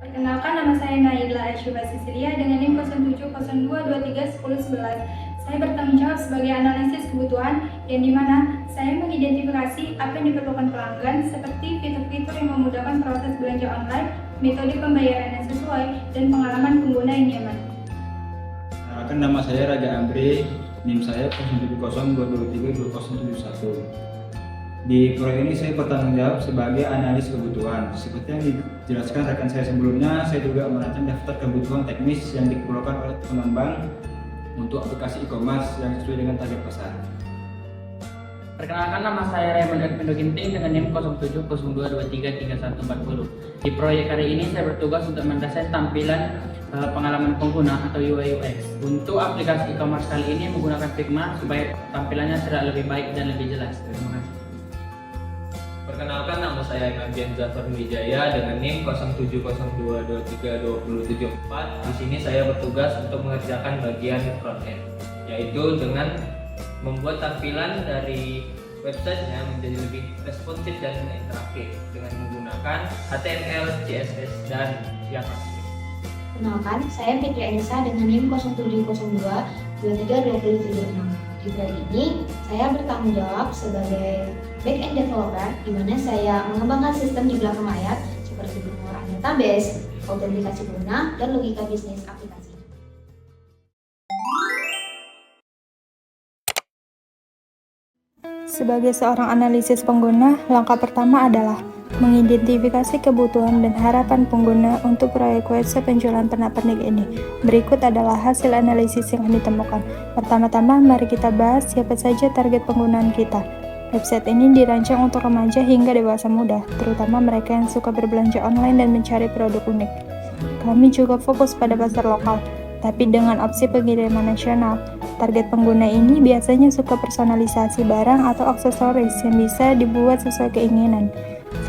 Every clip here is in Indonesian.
Perkenalkan, nama saya Naila Aishuba Sisilia dengan NIM 0702231011. Saya bertanggung jawab sebagai analisis kebutuhan yang dimana saya mengidentifikasi apa yang diperlukan pelanggan seperti fitur-fitur yang memudahkan proses belanja online, metode pembayaran yang sesuai, dan pengalaman pengguna yang nyaman. Perkenalkan, nama saya Raja Amri, NIM saya 0702232071. Di proyek ini saya bertanggung jawab sebagai analis kebutuhan. Seperti yang dijelaskan rekan saya sebelumnya, saya juga merancang daftar kebutuhan teknis yang diperlukan oleh pengembang untuk aplikasi e-commerce yang sesuai dengan target pasar. Perkenalkan, nama saya Raymond Edvindo Ginting dengan NIM 0702233140. Di proyek kali ini saya bertugas untuk mendesain tampilan pengalaman pengguna atau UI UX. Untuk aplikasi e-commerce kali ini menggunakan Figma supaya tampilannya terlihat lebih baik dan lebih jelas. Terima kasih. Perkenalkan, nama saya Abian Zafar Wijaya dengan NIM 0702232074. Di sini saya bertugas untuk mengerjakan bagian front-end, yaitu dengan membuat tampilan dari websitenya menjadi lebih responsif dan interaktif dengan menggunakan HTML, CSS, dan JavaScript. Perkenalkan, saya Fitri Aisyah dengan NIM 0702232076. Di proyek ini, saya bertanggung jawab sebagai back-end developer, di mana saya mengembangkan sistem di belakang layar seperti pengolahan database, autentikasi pengguna, dan logika bisnis aplikasi. Sebagai seorang analisis pengguna, langkah pertama adalah mengidentifikasi kebutuhan dan harapan pengguna untuk proyek website penjualan pernak-pernik ini. Berikut adalah hasil analisis yang ditemukan. Pertama-tama, mari kita bahas siapa saja target penggunaan kita. Website ini dirancang untuk remaja hingga dewasa muda, terutama mereka yang suka berbelanja online dan mencari produk unik. Kami juga fokus pada pasar lokal, tapi dengan opsi pengiriman nasional. Target pengguna ini biasanya suka personalisasi barang atau aksesoris yang bisa dibuat sesuai keinginan.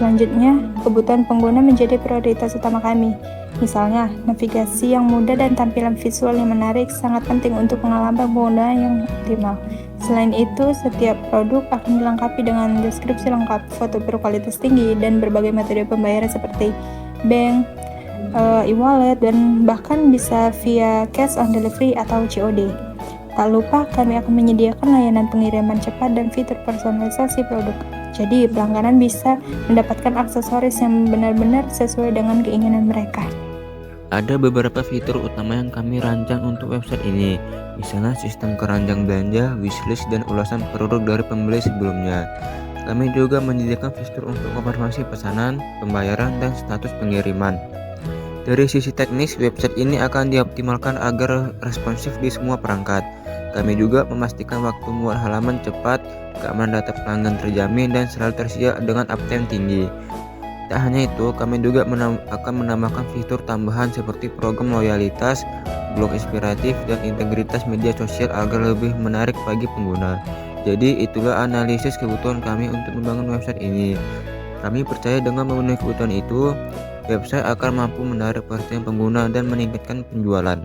Selanjutnya, kebutuhan pengguna menjadi prioritas utama kami. Misalnya, navigasi yang mudah dan tampilan visual yang menarik sangat penting untuk pengalaman pengguna yang optimal. Selain itu, setiap produk akan dilengkapi dengan deskripsi lengkap, foto berkualitas tinggi, dan berbagai metode pembayaran seperti bank, e-wallet, dan bahkan bisa via cash on delivery atau COD. Tak lupa, kami akan menyediakan layanan pengiriman cepat dan fitur personalisasi produk. Jadi, pelanggan bisa mendapatkan aksesoris yang benar-benar sesuai dengan keinginan mereka. Ada beberapa fitur utama yang kami rancang untuk website ini, misalnya sistem keranjang belanja, wishlist, dan ulasan produk dari pembeli sebelumnya. Kami juga menyediakan fitur untuk konfirmasi pesanan, pembayaran, dan status pengiriman. Dari sisi teknis, website ini akan dioptimalkan agar responsif di semua perangkat. Kami juga memastikan waktu membuat halaman cepat, keamanan data pelanggan terjamin, dan selalu tersedia dengan uptime tinggi. Tak hanya itu, kami juga akan menambahkan fitur tambahan seperti program loyalitas, blog inspiratif, dan integritas media sosial agar lebih menarik bagi pengguna. Jadi itulah analisis kebutuhan kami untuk membangun website ini. Kami percaya dengan memenuhi kebutuhan itu, website akan mampu menarik perhatian pengguna dan meningkatkan penjualan.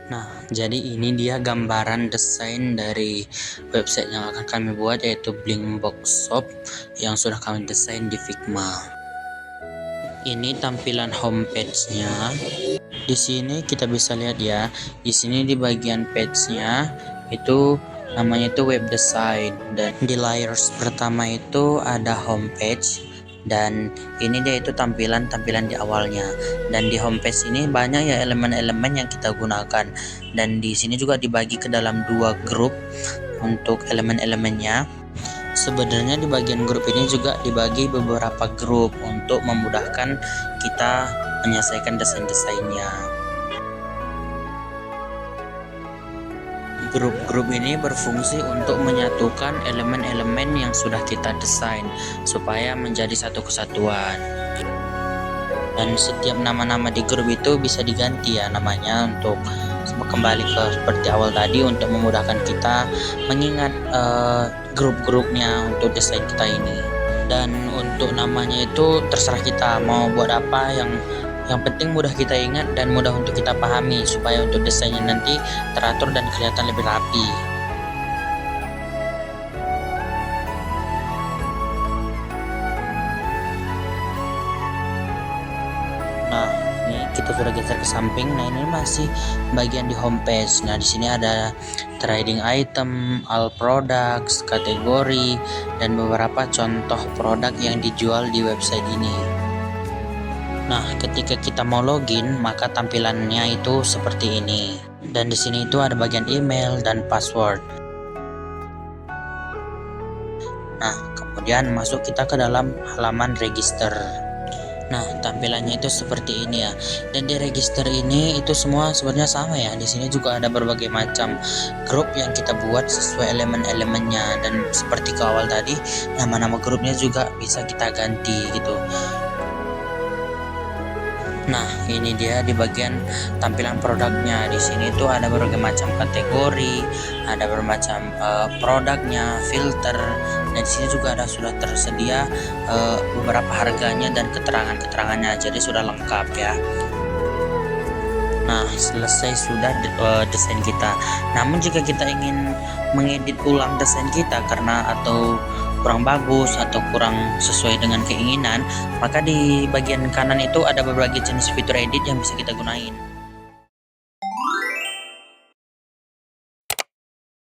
Nah, jadi ini dia gambaran desain dari website yang akan kami buat, yaitu Blinkbox Shop yang sudah kami desain di Figma. Ini tampilan homepage-nya. Di sini kita bisa lihat ya, di sini di bagian page-nya itu namanya itu web design, dan di layers pertama itu ada homepage. Dan ini dia itu tampilan di awalnya, dan di homepage ini banyak ya elemen-elemen yang kita gunakan, dan di sini juga dibagi ke dalam 2 grup untuk elemen-elemennya. Sebenarnya di bagian grup ini juga dibagi beberapa grup untuk memudahkan kita menyelesaikan desain-desainnya. Grup-grup ini berfungsi untuk menyatukan elemen-elemen yang sudah kita desain supaya menjadi satu kesatuan. Dan setiap nama-nama di grup itu bisa diganti ya namanya, untuk kembali ke seperti awal tadi, untuk memudahkan kita mengingat grup-grupnya untuk desain kita ini. Dan untuk namanya itu terserah kita mau buat apa, yang penting mudah kita ingat dan mudah untuk kita pahami supaya untuk desainnya nanti teratur dan kelihatan lebih rapi. kita sudah geser ke samping. Nah, ini masih bagian di homepage. Nah, di sini ada trading item, all products, kategori, dan beberapa contoh produk yang dijual di website ini. Nah, ketika kita mau login, maka tampilannya itu seperti ini. Dan di sini itu ada bagian email dan password. Nah, kemudian masuk kita ke dalam halaman register. Nah, tampilannya itu seperti ini ya. Dan di register ini itu semua sebenarnya sama ya. Di sini juga ada berbagai macam grup yang kita buat sesuai elemen-elemennya, dan seperti ke awal tadi, nama-nama grupnya juga bisa kita ganti gitu. Nah, ini dia di bagian tampilan produknya. Di sini tuh ada berbagai macam kategori, ada berbagai macam produknya, filter, dan di sini juga ada sudah tersedia beberapa harganya dan keterangan-keterangannya. Jadi sudah lengkap ya. Nah, selesai sudah desain kita. Namun jika kita ingin mengedit ulang desain kita karena atau kurang bagus atau kurang sesuai dengan keinginan, maka di bagian kanan itu ada berbagai jenis fitur edit yang bisa kita gunain.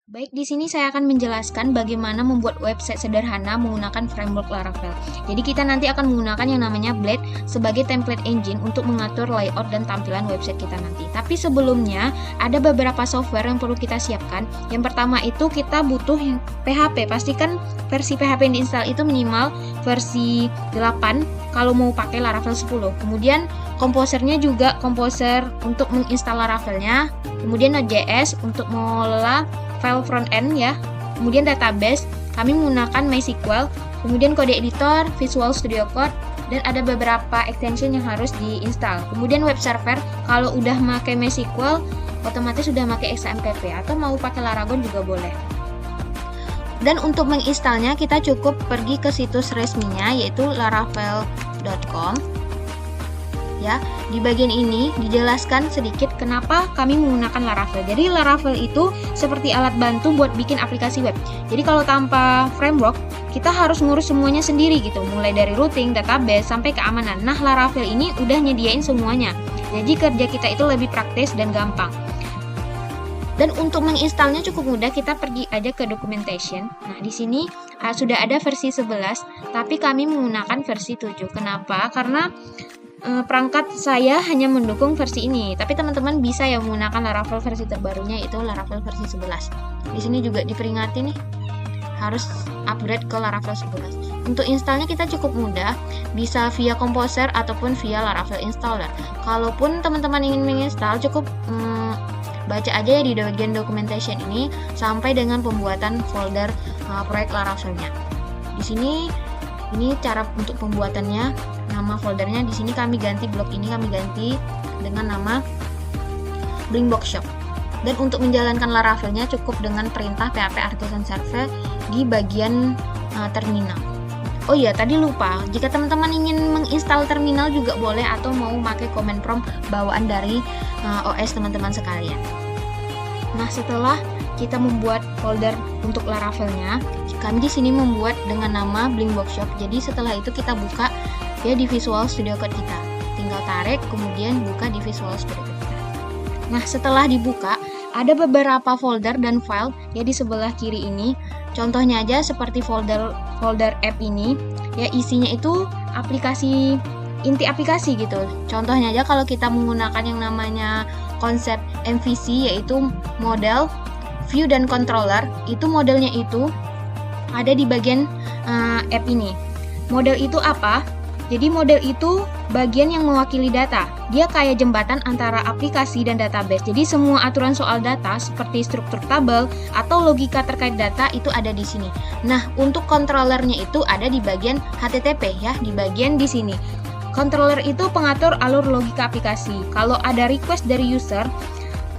Baik, di sini saya akan menjelaskan bagaimana membuat website sederhana menggunakan framework Laravel. Jadi kita nanti akan menggunakan yang namanya Blade sebagai template engine untuk mengatur layout dan tampilan website kita nanti. Tapi sebelumnya ada beberapa software yang perlu kita siapkan. Yang pertama itu kita butuh PHP. Pastikan versi PHP yang diinstal itu minimal versi 8 kalau mau pakai Laravel 10. Kemudian komposernya juga komposer untuk menginstal Laravelnya. Kemudian Node.js untuk mengelola file front end ya. Kemudian database, kami menggunakan MySQL. Kemudian kode editor, Visual Studio Code, dan ada beberapa extension yang harus diinstal. Kemudian web server, kalau udah pakai MySQL, otomatis sudah pakai XAMPP atau mau pakai Laragon juga boleh. Dan untuk menginstalnya kita cukup pergi ke situs resminya yaitu laravel.com. Ya, di bagian ini dijelaskan sedikit kenapa kami menggunakan Laravel. Jadi Laravel itu seperti alat bantu buat bikin aplikasi web. Jadi kalau tanpa framework, kita harus ngurus semuanya sendiri gitu, mulai dari routing, database, sampai keamanan. Nah, Laravel ini udah nyediain semuanya. Jadi kerja kita itu lebih praktis dan gampang. Dan untuk menginstalnya cukup mudah, kita pergi aja ke documentation. Nah, di sini sudah ada versi 11, tapi kami menggunakan versi 7. Kenapa? Karena perangkat saya hanya mendukung versi ini, tapi teman-teman bisa ya menggunakan Laravel versi terbarunya, itu Laravel versi 11. Di sini juga diperingati nih, harus upgrade ke Laravel 11. Untuk installnya kita cukup mudah, bisa via Composer ataupun via Laravel Installer. Kalaupun teman-teman ingin menginstal, cukup baca aja ya di bagian documentation ini sampai dengan pembuatan folder proyek Laravelnya. Di sini ini cara untuk pembuatannya, nama foldernya di sini kami ganti, blok ini kami ganti dengan nama Blinkbox Shop. Dan untuk menjalankan Laravelnya cukup dengan perintah php artisan server di bagian terminal. Oh iya, tadi lupa, jika teman-teman ingin menginstal terminal juga boleh atau mau pakai command prompt bawaan dari OS teman-teman sekalian. Nah, setelah kita membuat folder untuk Laravelnya, kami di sini membuat dengan nama Blinkbox Shop. Jadi setelah itu kita buka ya di Visual Studio Code kita. Tinggal tarik, kemudian buka di Visual Studio Code kita. Nah, setelah dibuka, ada beberapa folder dan file ya di sebelah kiri ini. Contohnya aja seperti folder app ini, ya isinya itu aplikasi, inti aplikasi gitu. Contohnya aja kalau kita menggunakan yang namanya konsep MVC, yaitu model, view, dan controller, itu modelnya itu ada di bagian app ini. Model itu apa? Jadi model itu bagian yang mewakili data. Dia kayak jembatan antara aplikasi dan database. Jadi semua aturan soal data seperti struktur tabel atau logika terkait data itu ada di sini. Nah, untuk controllernya itu ada di bagian HTTP ya, di bagian di sini. Controller itu pengatur alur logika aplikasi. Kalau ada request dari user,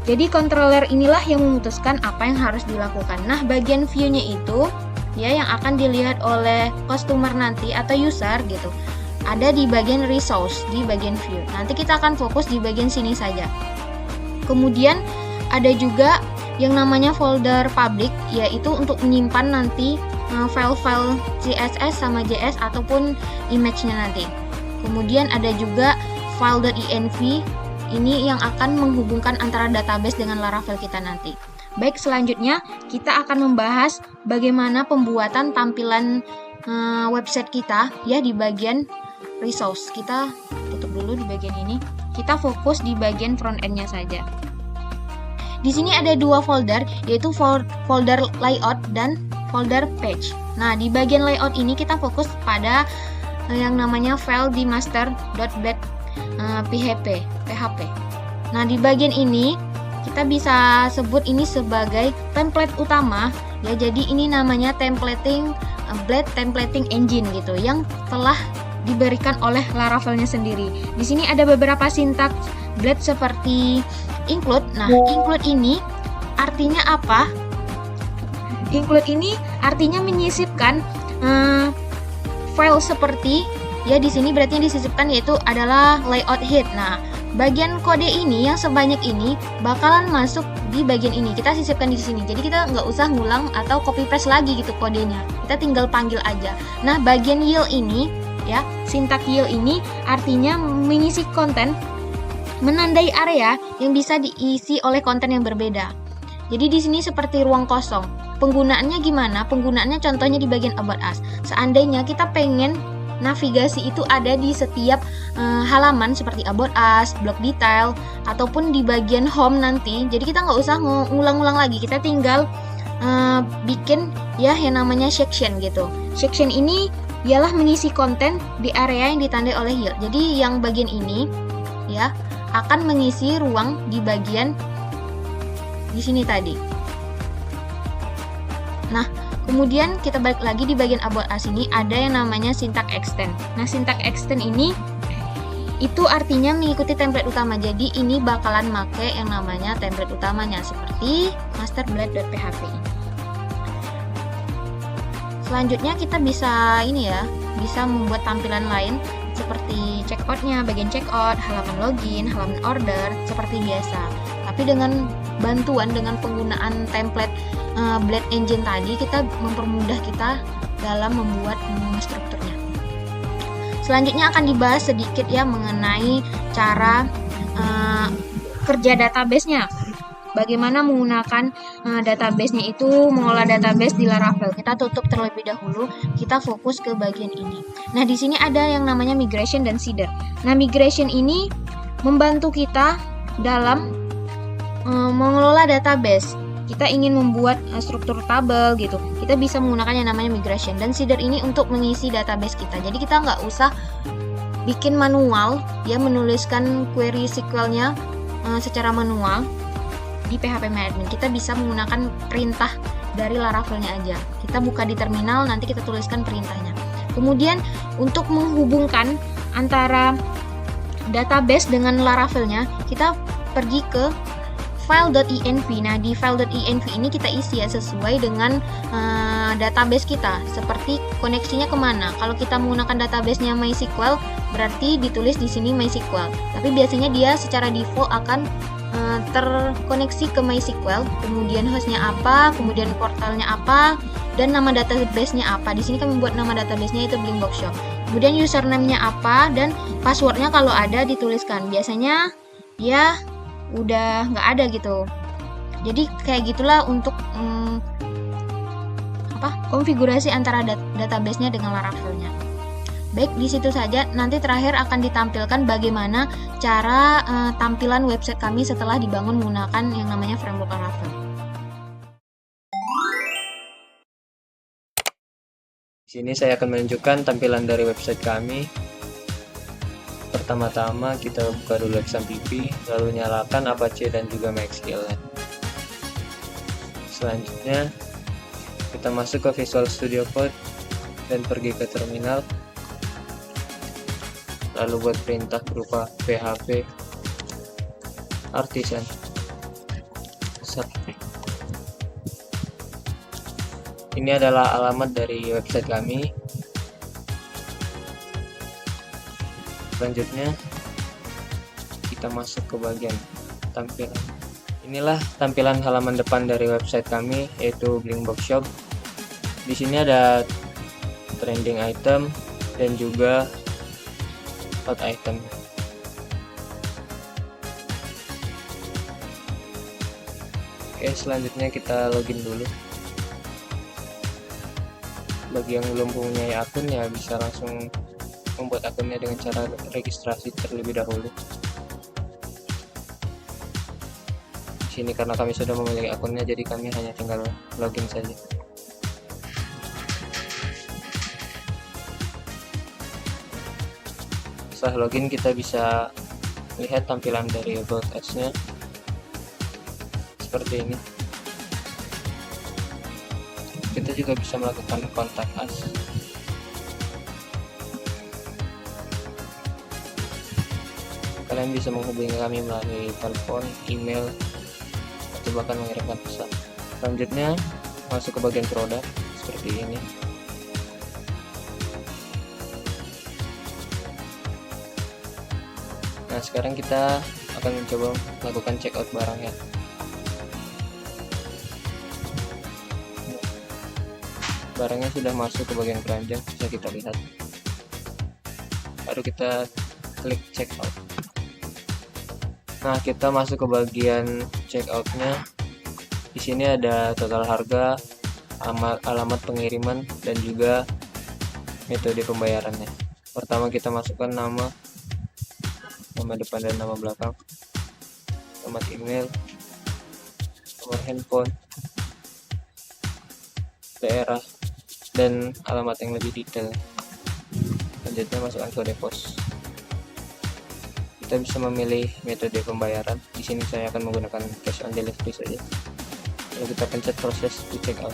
jadi controller inilah yang memutuskan apa yang harus dilakukan. Nah, bagian view-nya itu ya yang akan dilihat oleh customer nanti atau user gitu. Ada di bagian resource, di bagian view. Nanti kita akan fokus di bagian sini saja. Kemudian ada juga yang namanya folder public, yaitu untuk menyimpan nanti file-file CSS sama JS ataupun image-nya nanti. Kemudian ada juga file.env ini yang akan menghubungkan antara database dengan Laravel kita nanti. Baik, selanjutnya kita akan membahas bagaimana pembuatan tampilan website kita ya di bagian resource. Kita tutup dulu di bagian ini. Kita fokus di bagian front end-nya saja. Di sini ada dua folder, yaitu folder layout dan folder page. Nah, di bagian layout ini kita fokus pada yang namanya file di master.blade.php. Nah, di bagian ini kita bisa sebut ini sebagai template utama ya. Jadi ini namanya Blade templating engine gitu yang telah diberikan oleh Laravelnya sendiri. Di sini ada beberapa sintaks Blade seperti include. Nah, include ini artinya apa? Include ini artinya menyisipkan file seperti ya di sini berarti yang disisipkan yaitu adalah layout head. Nah, bagian kode ini yang sebanyak ini bakalan masuk di bagian ini. Kita sisipkan di sini. Jadi kita nggak usah ngulang atau copy paste lagi gitu kodenya. Kita tinggal panggil aja. Nah, bagian yield ini ya, sintak yield ini artinya mengisi konten, menandai area yang bisa diisi oleh konten yang berbeda. Jadi di sini seperti ruang kosong. Penggunaannya gimana? Penggunaannya contohnya di bagian about us. Seandainya kita pengen navigasi itu ada di setiap halaman seperti about us, blog detail, ataupun di bagian home nanti. Jadi kita nggak usah ngulang-ulang lagi. Kita tinggal bikin ya yang namanya section gitu. Section ini ialah mengisi konten di area yang ditandai oleh yield. Jadi yang bagian ini ya akan mengisi ruang di bagian di sini tadi. Nah, kemudian kita balik lagi di bagian about us ini ada yang namanya syntax extend. Nah, syntax extend ini itu artinya mengikuti template utama. Jadi ini bakalan make yang namanya template utamanya seperti master.blade.php. Selanjutnya kita bisa bisa membuat tampilan lain seperti checkout-nya, bagian checkout, halaman login, halaman order seperti biasa. Tapi dengan penggunaan template Blade Engine tadi, kita mempermudah kita dalam membuat strukturnya. Selanjutnya akan dibahas sedikit ya mengenai cara kerja database-nya. Bagaimana menggunakan database-nya itu, mengolah database di Laravel. Kita tutup terlebih dahulu, kita fokus ke bagian ini. Nah, di sini ada yang namanya migration dan seeder. Nah, migration ini membantu kita dalam mengelola database. Kita ingin membuat struktur tabel gitu, kita bisa menggunakan yang namanya migration. Dan seeder ini untuk mengisi database kita. Jadi kita nggak usah bikin manual ya, menuliskan query SQL-nya secara manual di PHP MyAdmin. Kita bisa menggunakan perintah dari Laravelnya aja. Kita buka di terminal, nanti kita tuliskan perintahnya. Kemudian untuk menghubungkan antara database dengan Laravelnya, kita pergi ke file.env. Nah, di file.env ini kita isi ya sesuai dengan database kita. Seperti koneksinya kemana. Kalau kita menggunakan database-nya MySQL, berarti ditulis di sini MySQL. Tapi biasanya dia secara default akan terkoneksi ke MySQL, kemudian hostnya apa, kemudian portalnya apa, dan nama database-nya apa. Di sini kami membuat nama database-nya itu Blink Box Shop. Kemudian username-nya apa dan password-nya kalau ada dituliskan. Biasanya ya udah nggak ada gitu. Jadi kayak gitulah untuk konfigurasi antara database-nya dengan Laravel-nya. Baik, di situ saja. Nanti terakhir akan ditampilkan bagaimana cara tampilan website kami setelah dibangun menggunakan yang namanya framework Laravel. Di sini saya akan menunjukkan tampilan dari website kami. Pertama-tama kita buka dulu XAMPP, lalu nyalakan Apache dan juga MySQL. Selanjutnya kita masuk ke Visual Studio Code dan pergi ke terminal. Lalu buat perintah berupa php artisan. Ini adalah alamat dari website kami. Selanjutnya kita masuk ke bagian tampilan. Inilah tampilan halaman depan dari website kami, yaitu Blink Box Shop. Di sini ada trending item dan juga hot item. Oke, selanjutnya kita login dulu. Bagi yang belum punya akun ya bisa langsung membuat akunnya dengan cara registrasi terlebih dahulu. Di sini karena kami sudah memiliki akunnya, jadi kami hanya tinggal login saja. Setelah login kita bisa lihat tampilan dari About Us-nya seperti ini. Kita juga bisa melakukan kontak us. Kalian bisa menghubungi kami melalui telepon, email, atau bahkan mengirimkan pesan. Selanjutnya masuk ke bagian produk seperti ini. Nah, sekarang kita akan mencoba melakukan checkout barangnya. Barangnya sudah masuk ke bagian keranjang, bisa kita lihat. Baru kita klik checkout. Nah, kita masuk ke bagian checkoutnya. Di sini ada total harga, alamat pengiriman, dan juga metode pembayarannya. Pertama kita masukkan nama depan dan nama belakang, alamat email, nomor handphone, daerah, dan alamat yang lebih detail. Selanjutnya masukkan kode pos. Kita bisa memilih metode pembayaran. Di sini saya akan menggunakan cash on delivery saja. Lalu kita pencet proses di checkout.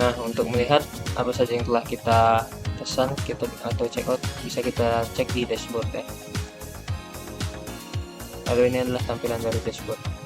Nah, untuk melihat apa saja yang telah kita pesan atau checkout, bisa kita cek di dashboard ya. Lalu ini adalah tampilan dari dashboard.